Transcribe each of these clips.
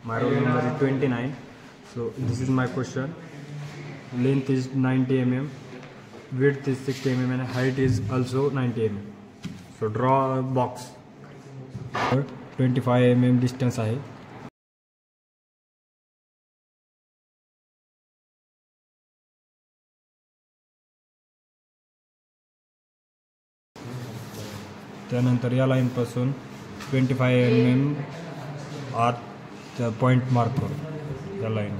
My roll number is 29. So this is my question. Length is 90 mm, width is 60 mm, and height is also 90 mm. So draw a box. 25 mm distance आहे. त्यानंतर या लाईनपासून 25 mm आत point mark करू या line.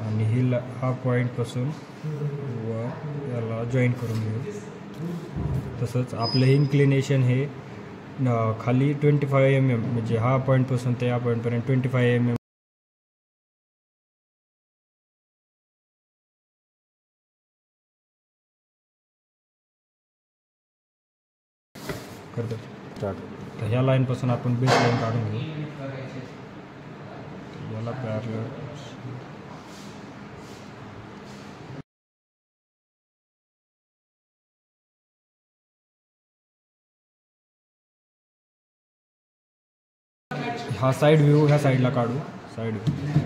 आणि हा पॉईंटपासून व याला जॉईन करून घेऊ. तसंच आपलं इन्क्लिनेशन हे खाली 25 mm म्हणजे हा पॉईंटपासून ते या पॉईंटपर्यंत 25 mm करतो. स्टार्ट. तर ह्या लाईनपासून आपण बेस लाईन काढून घेऊ. याला पॅरलल हा साईड व्ह्यू ह्या साईडला काढू. साईड व्ह्यू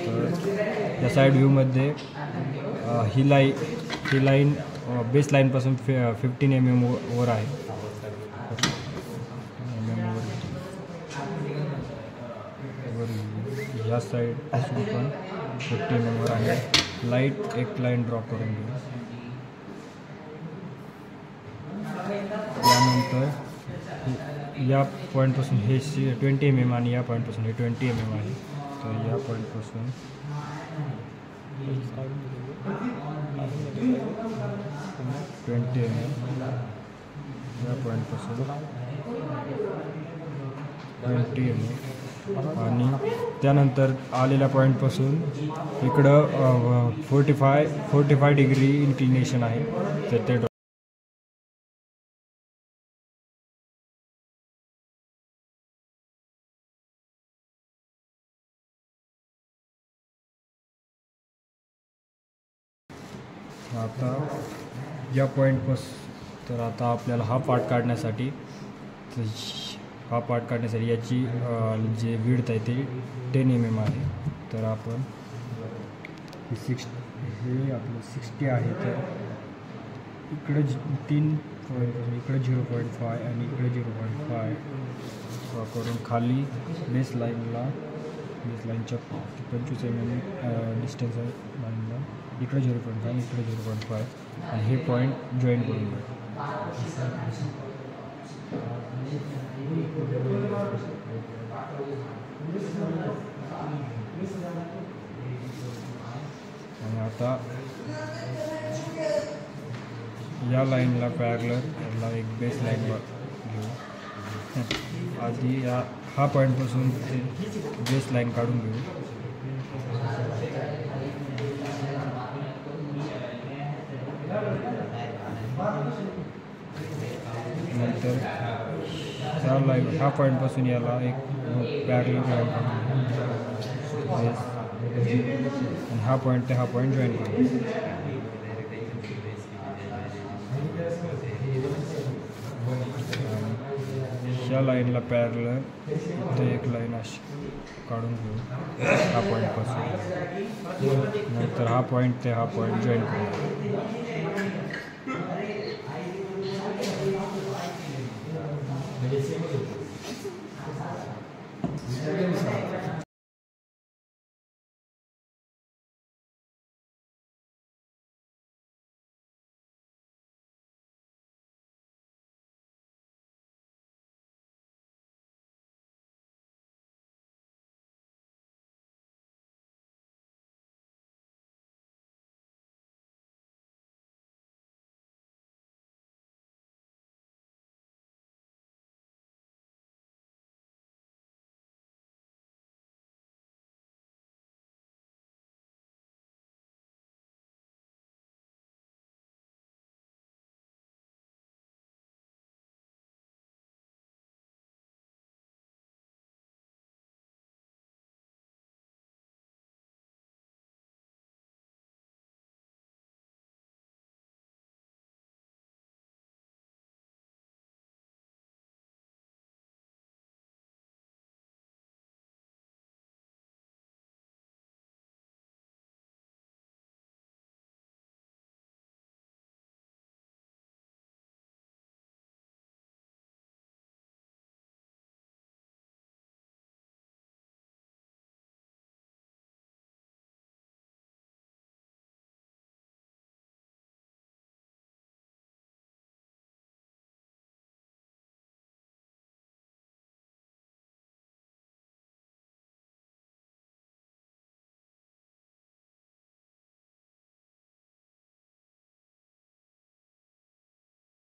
तर या साईड व्ह्यूमध्ये ही लाईन बेस लाईनपासून 15 mm वर आहे. ह्या साईडपासून पण 15 mm वर आहे. लाईट एक लाईन ड्रॉ करून घेऊ. त्यानंतर या पॉईंटपासून हे 20 mm आणि या पॉईंटपासून हे 20 mm आहे. तर या पॉईंटपासून 20 mm या पॉईंटपासून 20 mm आणि त्यानंतर आलेल्या पॉईंटपासून इकडं 45 डिग्री इन्क्लिनेशन आहे. तर ते आता या पॉईंटपासून तर आता आपल्याला हा पार्ट काढण्यासाठी याची जे विड्थ आहे ते 10 mm आहे. तर आपण हे आपलं 60 आहे. तर इकडे 3 पॉईंट, इकडे 0.5 आणि इकडे 0.5 करून खाली बेस लाईनच्या 25 mm डिस्टन्स आहे लाईनला. इकडे 0.5 आणि इकडे 0.5 आणि हे पॉईंट जॉईन करून घेऊ. आणि आता या लाईनला पॅरलल याला एक बेस लाईन घेऊ. आधी हा पॉईंटपासून बेस लाईन काढून घेऊ. नंतर ह्या पॉईंटपासून याला एक पॅरलल लाईन काढून घेऊ. आणि हा पॉईंट ते हा पॉईंट जॉईन करू. ह्या लाईनला पॅरलल इथे एक लाईन अशी काढून घेऊ हा पॉईंटपासून. नंतर हा पॉईंट ते हा पॉईंट जॉईन करू.